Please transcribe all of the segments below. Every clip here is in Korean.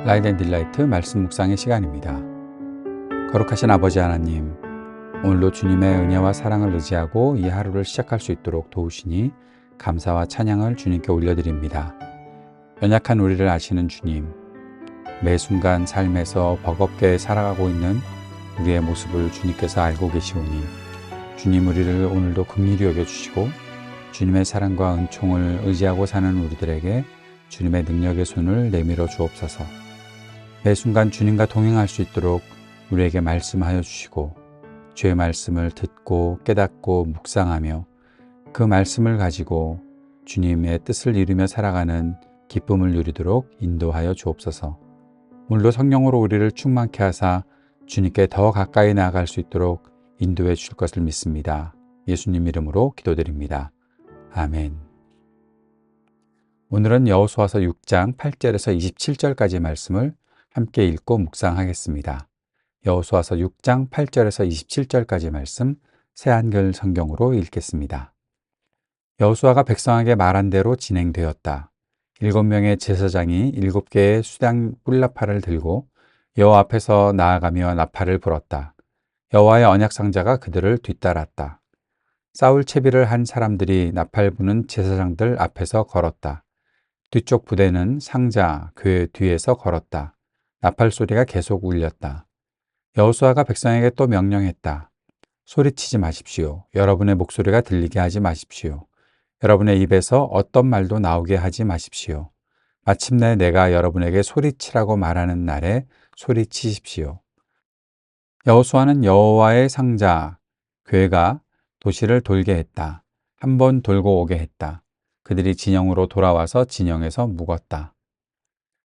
라이트 앤 딜라이트 말씀 묵상의 시간입니다. 거룩하신 아버지 하나님, 오늘도 주님의 은혜와 사랑을 의지하고 이 하루를 시작할 수 있도록 도우시니 감사와 찬양을 주님께 올려드립니다. 연약한 우리를 아시는 주님, 매 순간 삶에서 버겁게 살아가고 있는 우리의 모습을 주님께서 알고 계시오니 주님 우리를 오늘도 긍휼히 여겨주시고 주님의 사랑과 은총을 의지하고 사는 우리들에게 주님의 능력의 손을 내밀어 주옵소서. 매 순간 주님과 동행할 수 있도록 우리에게 말씀하여 주시고 주의 말씀을 듣고 깨닫고 묵상하며 그 말씀을 가지고 주님의 뜻을 이루며 살아가는 기쁨을 누리도록 인도하여 주옵소서. 오늘도 성령으로 우리를 충만케 하사 주님께 더 가까이 나아갈 수 있도록 인도해 주실 것을 믿습니다. 예수님 이름으로 기도드립니다. 아멘. 오늘은 여호수아서 6장 8절에서 27절까지 말씀을 함께 읽고 묵상하겠습니다. 여호수아서 6장 8절에서 27절까지 말씀 새한글 성경으로 읽겠습니다. 여호수아가 백성에게 말한 대로 진행되었다. 7명의 제사장이 7개의 수당 뿔나팔을 들고 여호와 앞에서 나아가며 나팔을 불었다. 여호와의 언약 상자가 그들을 뒤따랐다. 싸울 채비를 한 사람들이 나팔 부는 제사장들 앞에서 걸었다. 뒤쪽 부대는 상자 궤 뒤에서 걸었다. 나팔 소리가 계속 울렸다. 여호수아가 백성에게 또 명령했다. 소리치지 마십시오. 여러분의 목소리가 들리게 하지 마십시오. 여러분의 입에서 어떤 말도 나오게 하지 마십시오. 마침내 내가 여러분에게 소리치라고 말하는 날에 소리치십시오. 여호수아는 여호와의 상자 궤가 도시를 돌게 했다. 한 번 돌고 오게 했다. 그들이 진영으로 돌아와서 진영에서 묵었다.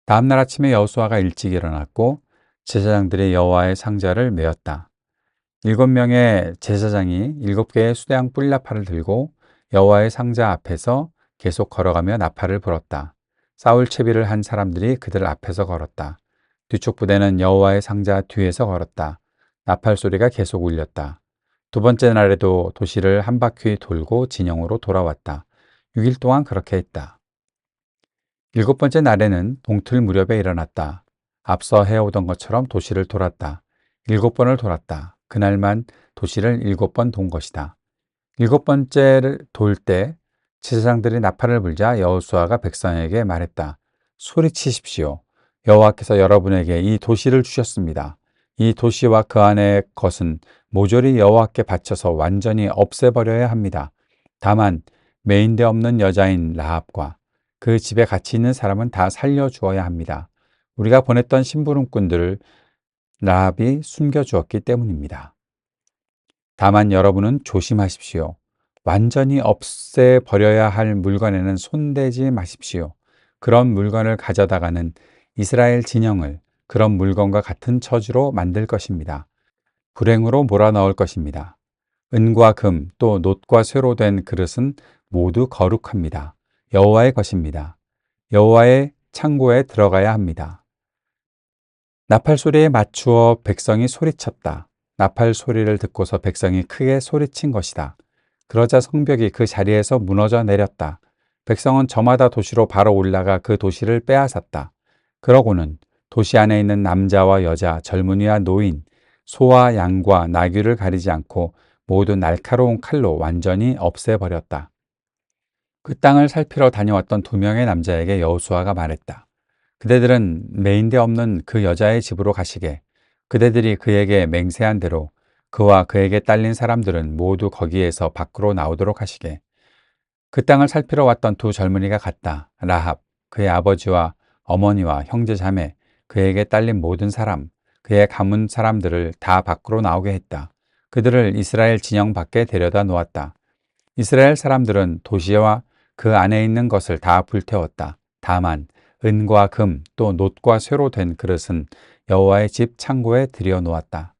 다음 날 아침에 여호수아가 일찍 일어났고 제사장들이 여호와의 상자를 메었다. 7명의 제사장이 7개의 수대양 뿔나팔을 들고 여호와의 상자 앞에서 계속 걸어가며 나팔을 불었다. 싸울 채비를 한 사람들이 그들 앞에서 걸었다. 뒤쪽 부대는 여호와의 상자 뒤에서 걸었다. 나팔 소리가 계속 울렸다. 두 번째 날에도 도시를 한 바퀴 돌고 진영으로 돌아왔다. 6일 동안 그렇게 했다. 7번째 날에는 동틀 무렵에 일어났다. 앞서 해오던 것처럼 도시를 돌았다. 7번을 돌았다. 그날만 도시를 7번 돈 것이다. 7번째를 돌 때 제사장들이 나팔을 불자 여호수아가 백성에게 말했다. 소리치십시오. 여호와께서 여러분에게 이 도시를 주셨습니다. 이 도시와 그 안의 것은 모조리 여호와께 바쳐서 완전히 없애버려야 합니다. 다만 매인대 없는 여자인 라합과 그 집에 같이 있는 사람은 다 살려주어야 합니다. 우리가 보냈던 심부름꾼들을 라합이 숨겨주었기 때문입니다. 다만 여러분은 조심하십시오. 완전히 없애버려야 할 물건에는 손대지 마십시오. 그런 물건을 가져다가는 이스라엘 진영을 그런 물건과 같은 처지로 만들 것입니다. 불행으로 몰아넣을 것입니다. 은과 금 또 놋과 쇠로 된 그릇은 모두 거룩합니다. 여호와의 것입니다. 여호와의 창고에 들어가야 합니다. 나팔 소리에 맞추어 백성이 소리쳤다. 나팔 소리를 듣고서 백성이 크게 소리친 것이다. 그러자 성벽이 그 자리에서 무너져 내렸다. 백성은 저마다 도시로 바로 올라가 그 도시를 빼앗았다. 그러고는 도시 안에 있는 남자와 여자, 젊은이와 노인, 소와 양과 나귀를 가리지 않고 모두 날카로운 칼로 완전히 없애버렸다. 그 땅을 살피러 다녀왔던 2명의 남자에게 여호수아가 말했다. 그대들은 매인대 없는 그 여자의 집으로 가시게. 그대들이 그에게 맹세한 대로 그와 그에게 딸린 사람들은 모두 거기에서 밖으로 나오도록 하시게. 그 땅을 살피러 왔던 2 젊은이가 갔다. 라합, 그의 아버지와 어머니와 형제 자매, 그에게 딸린 모든 사람, 그의 가문 사람들을 다 밖으로 나오게 했다. 그들을 이스라엘 진영 밖에 데려다 놓았다. 이스라엘 사람들은 도시와 그 안에 있는 것을 다 불태웠다. 다만 은과 금 또 놋과 쇠로 된 그릇은 여호와의 집 창고에 들여놓았다.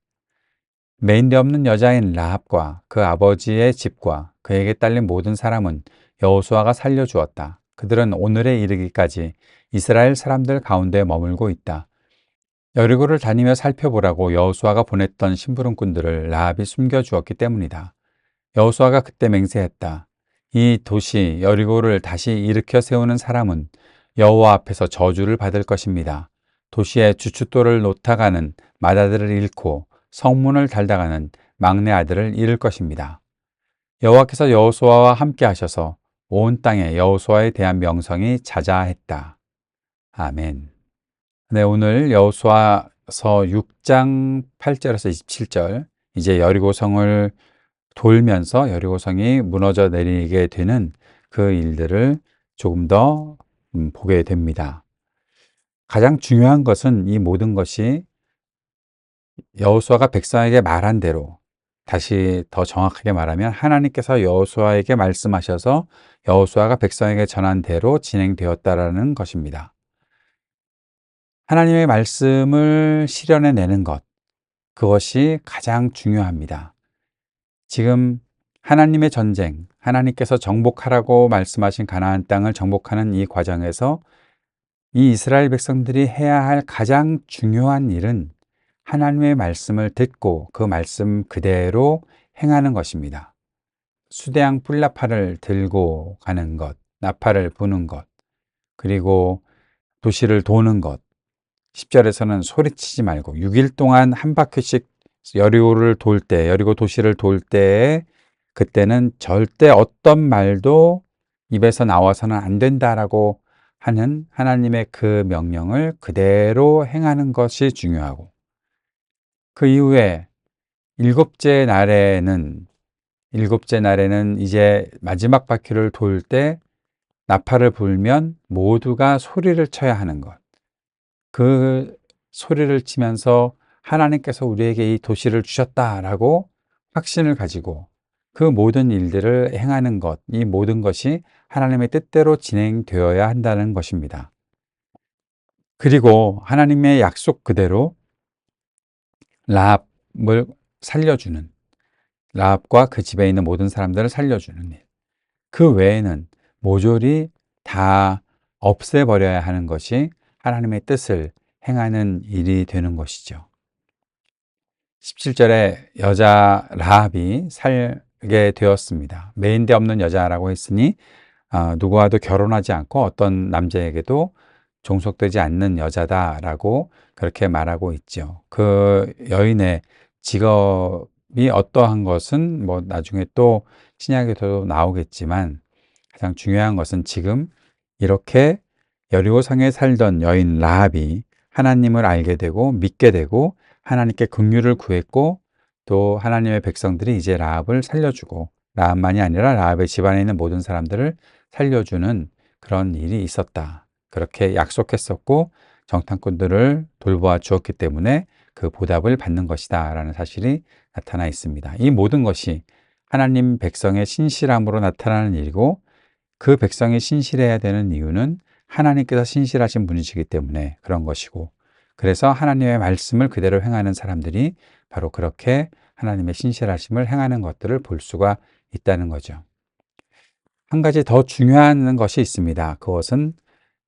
매인대 없는 여자인 라합과 그 아버지의 집과 그에게 딸린 모든 사람은 여호수아가 살려주었다. 그들은 오늘에 이르기까지 이스라엘 사람들 가운데 머물고 있다. 여리고를 다니며 살펴보라고 여호수아가 보냈던 심부름꾼들을 라합이 숨겨주었기 때문이다. 여호수아가 그때 맹세했다. 이 도시 여리고를 다시 일으켜 세우는 사람은 여호와 앞에서 저주를 받을 것입니다. 도시의 주춧돌을 놓다가는 맏아들을 잃고 성문을 달다가는 막내 아들을 잃을 것입니다. 여호와께서 여호수아와 함께 하셔서 온 땅에 여호수아에 대한 명성이 자자했다. 아멘. 네, 오늘 여호수아서 6장 8절에서 27절, 이제 여리고성을 돌면서 여리고성이 무너져 내리게 되는 그 일들을 조금 더 보게 됩니다. 가장 중요한 것은 이 모든 것이 여호수아가 백성에게 말한 대로, 다시 더 정확하게 말하면 하나님께서 여호수아에게 말씀하셔서 여호수아가 백성에게 전한 대로 진행되었다라는 것입니다. 하나님의 말씀을 실현해내는 것, 그것이 가장 중요합니다. 지금 하나님의 전쟁, 하나님께서 정복하라고 말씀하신 가나안 땅을 정복하는 이 과정에서 이 이스라엘 백성들이 해야 할 가장 중요한 일은 하나님의 말씀을 듣고 그 말씀 그대로 행하는 것입니다. 수대양 뿔나팔을 들고 가는 것, 나팔을 부는 것, 그리고 도시를 도는 것. 10절에서는 소리치지 말고 6일 동안 한 바퀴씩 여리고 도시를 돌 때에, 그때는 절대 어떤 말도 입에서 나와서는 안 된다라고 하는 하나님의 그 명령을 그대로 행하는 것이 중요하고, 그 이후에 일곱째 날에는 이제 마지막 바퀴를 돌 때 나팔을 불면 모두가 소리를 쳐야 하는 것. 그 소리를 치면서 하나님께서 우리에게 이 도시를 주셨다라고 확신을 가지고 그 모든 일들을 행하는 것, 이 모든 것이 하나님의 뜻대로 진행되어야 한다는 것입니다. 그리고 하나님의 약속 그대로 라합을 살려주는, 라합과 그 집에 있는 모든 사람들을 살려주는 일. 그 외에는 모조리 다 없애버려야 하는 것이 하나님의 뜻을 행하는 일이 되는 것이죠. 17절에 여자 라합이 살게 되었습니다. 메인데 없는 여자라고 했으니 누구와도 결혼하지 않고 어떤 남자에게도 종속되지 않는 여자다라고 그렇게 말하고 있죠. 그 여인의 직업이 어떠한 것은 뭐 나중에 또 신약에도 나오겠지만, 가장 중요한 것은 지금 이렇게 여리고성에 살던 여인 라합이 하나님을 알게 되고 믿게 되고 하나님께 긍휼을 구했고, 또 하나님의 백성들이 이제 라합을 살려주고, 라합만이 아니라 라합의 집안에 있는 모든 사람들을 살려주는 그런 일이 있었다. 그렇게 약속했었고 정탐꾼들을 돌보아 주었기 때문에 그 보답을 받는 것이다 라는 사실이 나타나 있습니다. 이 모든 것이 하나님 백성의 신실함으로 나타나는 일이고, 그 백성이 신실해야 되는 이유는 하나님께서 신실하신 분이시기 때문에 그런 것이고, 그래서 하나님의 말씀을 그대로 행하는 사람들이 바로 그렇게 하나님의 신실하심을 행하는 것들을 볼 수가 있다는 거죠. 한 가지 더 중요한 것이 있습니다. 그것은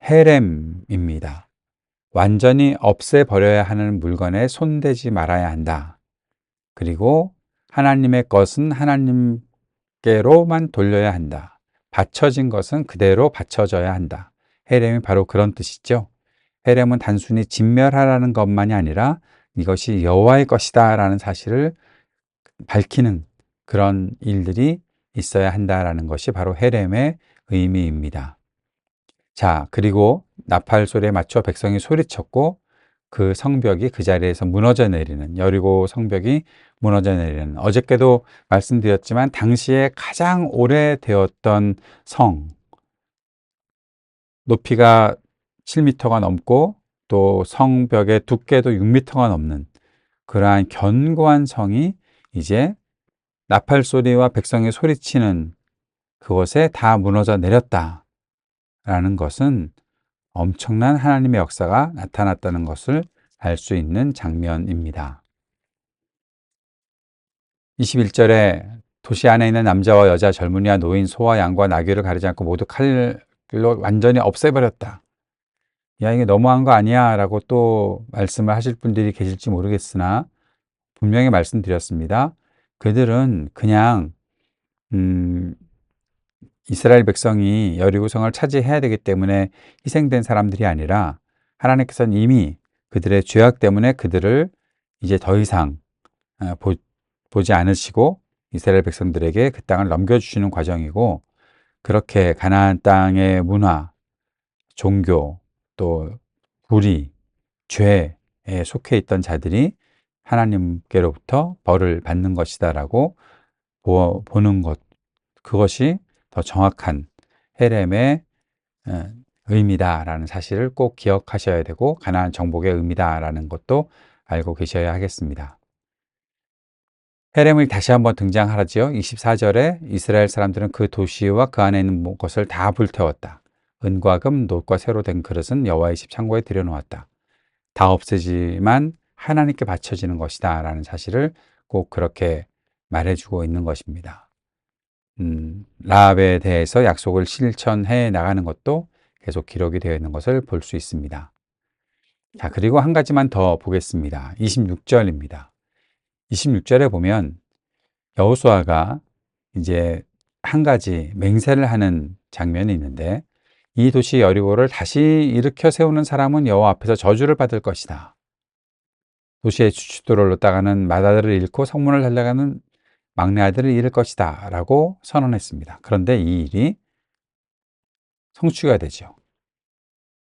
헤렘입니다. 완전히 없애버려야 하는 물건에 손대지 말아야 한다. 그리고 하나님의 것은 하나님께로만 돌려야 한다. 바쳐진 것은 그대로 바쳐져야 한다. 헤렘이 바로 그런 뜻이죠. 헤렘은 단순히 진멸하라는 것만이 아니라 이것이 여호와의 것이다 라는 사실을 밝히는 그런 일들이 있어야 한다라는 것이 바로 헤렘의 의미입니다. 자, 그리고 나팔 소리에 맞춰 백성이 소리쳤고 그 성벽이 그 자리에서 무너져 내리는, 여리고 성벽이 무너져 내리는, 어저께도 말씀드렸지만 당시에 가장 오래되었던 성, 높이가 7m가 넘고 또 성벽의 두께도 6m가 넘는 그러한 견고한 성이 이제 나팔 소리와 백성의 소리치는 그것에 다 무너져 내렸다라는 것은 엄청난 하나님의 역사가 나타났다는 것을 알 수 있는 장면입니다. 21절에 도시 안에 있는 남자와 여자, 젊은이와 노인, 소와 양과 나귀를 가리지 않고 모두 칼로 완전히 없애버렸다. 야, 이게 너무한 거 아니야? 라고 또 말씀을 하실 분들이 계실지 모르겠으나 분명히 말씀드렸습니다. 그들은 그냥 이스라엘 백성이 여리고성을 차지해야 되기 때문에 희생된 사람들이 아니라, 하나님께서는 이미 그들의 죄악 때문에 그들을 이제 더 이상 보지 않으시고 이스라엘 백성들에게 그 땅을 넘겨주시는 과정이고, 그렇게 가나안 땅의 문화, 종교, 또 불의, 죄에 속해 있던 자들이 하나님께로부터 벌을 받는 것이다라고 보는 것, 그것이 더 정확한 헤렘의 의미다라는 사실을 꼭 기억하셔야 되고, 가나안 정복의 의미다라는 것도 알고 계셔야 하겠습니다. 헤렘이 다시 한번 등장하지요. 24절에 이스라엘 사람들은 그 도시와 그 안에 있는 것을 다 불태웠다. 은과 금, 놋과 쇠로 된 그릇은 여호와의 집 창고에 들여놓았다. 다 없애지만 하나님께 바쳐지는 것이다 라는 사실을 꼭 그렇게 말해주고 있는 것입니다. 라합에 대해서 약속을 실천해 나가는 것도 계속 기록이 되어 있는 것을 볼 수 있습니다. 자, 그리고 한 가지만 더 보겠습니다. 26절입니다. 26절에 보면 여호수아가 이제 한 가지 맹세를 하는 장면이 있는데, 이 도시 여리고를 다시 일으켜 세우는 사람은 여호와 앞에서 저주를 받을 것이다. 도시의 주춧돌을 놓다가는 맏아들을 잃고 성문을 달려가는 막내 아들을 잃을 것이다 라고 선언했습니다. 그런데 이 일이 성취가 되죠.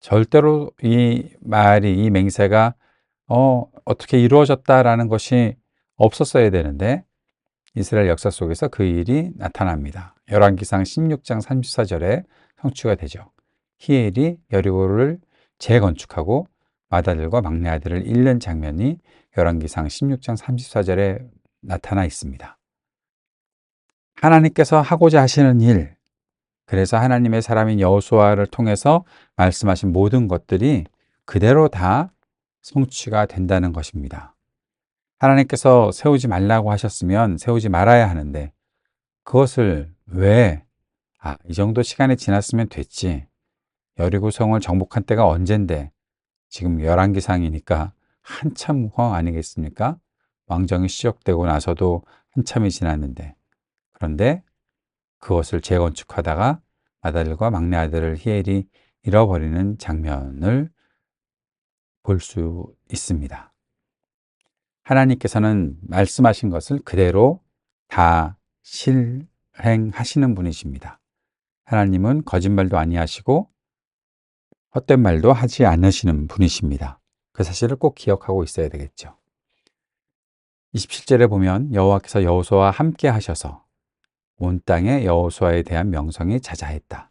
절대로 이 말이, 이 맹세가 어떻게 이루어졌다라는 것이 없었어야 되는데, 이스라엘 역사 속에서 그 일이 나타납니다. 열왕기상 16장 34절에 성취가 되죠. 히엘이 여리고를 재건축하고 맏아들과 막내 아들을 잃는 장면이 열왕기상 16장 34절에 나타나 있습니다. 하나님께서 하고자 하시는 일, 그래서 하나님의 사람인 여호수아를 통해서 말씀하신 모든 것들이 그대로 다 성취가 된다는 것입니다. 하나님께서 세우지 말라고 하셨으면 세우지 말아야 하는데, 그것을 왜, 이 정도 시간이 지났으면 됐지, 여리고성을 정복한 때가 언젠데, 지금 열왕기상이니까 한참 후 아니겠습니까? 왕정이 시작되고 나서도 한참이 지났는데, 그런데 그것을 재건축하다가 맏아들과 막내 아들을 히엘이 잃어버리는 장면을 볼 수 있습니다. 하나님께서는 말씀하신 것을 그대로 다 실행하시는 분이십니다. 하나님은 거짓말도 아니하시고 헛된 말도 하지 않으시는 분이십니다. 그 사실을 꼭 기억하고 있어야 되겠죠. 27절에 보면 여호와께서 여호수아와 함께 하셔서 온 땅에 여호수아에 대한 명성이 자자했다.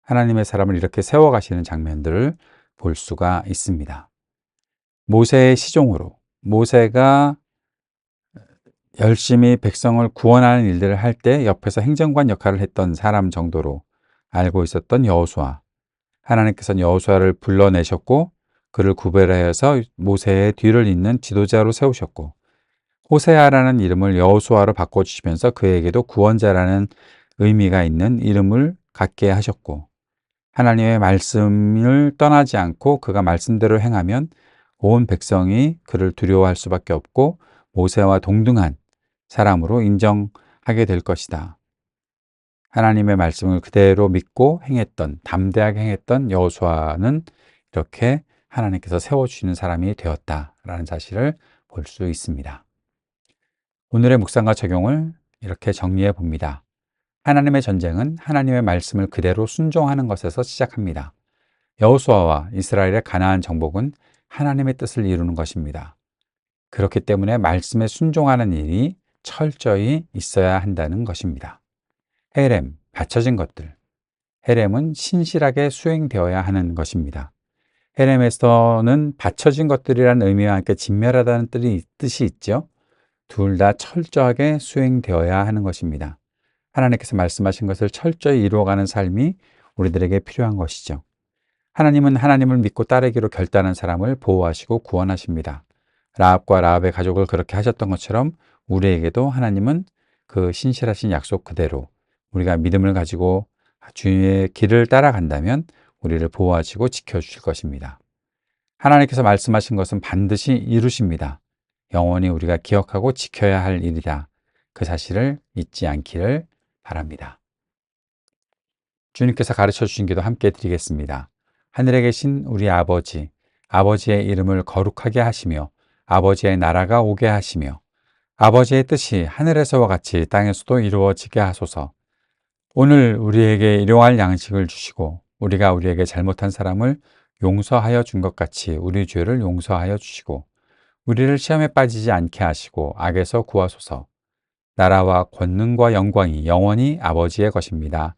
하나님의 사람을 이렇게 세워가시는 장면들을 볼 수가 있습니다. 모세의 시종으로, 모세가 열심히 백성을 구원하는 일들을 할 때 옆에서 행정관 역할을 했던 사람 정도로 알고 있었던 여호수아. 하나님께서는 여호수아를 불러내셨고 그를 구별하여서 모세의 뒤를 잇는 지도자로 세우셨고, 호세아라는 이름을 여호수아로 바꿔주시면서 그에게도 구원자라는 의미가 있는 이름을 갖게 하셨고, 하나님의 말씀을 떠나지 않고 그가 말씀대로 행하면 온 백성이 그를 두려워할 수밖에 없고 모세와 동등한 사람으로 인정하게 될 것이다. 하나님의 말씀을 그대로 믿고 행했던, 담대하게 행했던 여호수아는 이렇게 하나님께서 세워주시는 사람이 되었다라는 사실을 볼 수 있습니다. 오늘의 묵상과 적용을 이렇게 정리해 봅니다. 하나님의 전쟁은 하나님의 말씀을 그대로 순종하는 것에서 시작합니다. 여호수아와 이스라엘의 가나안 정복은 하나님의 뜻을 이루는 것입니다. 그렇기 때문에 말씀에 순종하는 일이 철저히 있어야 한다는 것입니다. 헤렘, 바쳐진 것들. 헤렘은 신실하게 수행되어야 하는 것입니다. 헤렘에서는 바쳐진 것들이라는 의미와 함께 진멸하다는 뜻이 있죠. 둘 다 철저하게 수행되어야 하는 것입니다. 하나님께서 말씀하신 것을 철저히 이루어가는 삶이 우리들에게 필요한 것이죠. 하나님은 하나님을 믿고 따르기로 결단한 사람을 보호하시고 구원하십니다. 라합과 라합의 가족을 그렇게 하셨던 것처럼 우리에게도 하나님은 그 신실하신 약속 그대로 우리가 믿음을 가지고 주님의 길을 따라간다면 우리를 보호하시고 지켜주실 것입니다. 하나님께서 말씀하신 것은 반드시 이루십니다. 영원히 우리가 기억하고 지켜야 할 일이다. 그 사실을 잊지 않기를 바랍니다. 주님께서 가르쳐 주신 기도 함께 드리겠습니다. 하늘에 계신 우리 아버지, 아버지의 이름을 거룩하게 하시며 아버지의 나라가 오게 하시며 아버지의 뜻이 하늘에서와 같이 땅에서도 이루어지게 하소서. 오늘 우리에게 일용할 양식을 주시고 우리가 우리에게 잘못한 사람을 용서하여 준 것 같이 우리 죄를 용서하여 주시고 우리를 시험에 빠지지 않게 하시고 악에서 구하소서. 나라와 권능과 영광이 영원히 아버지의 것입니다.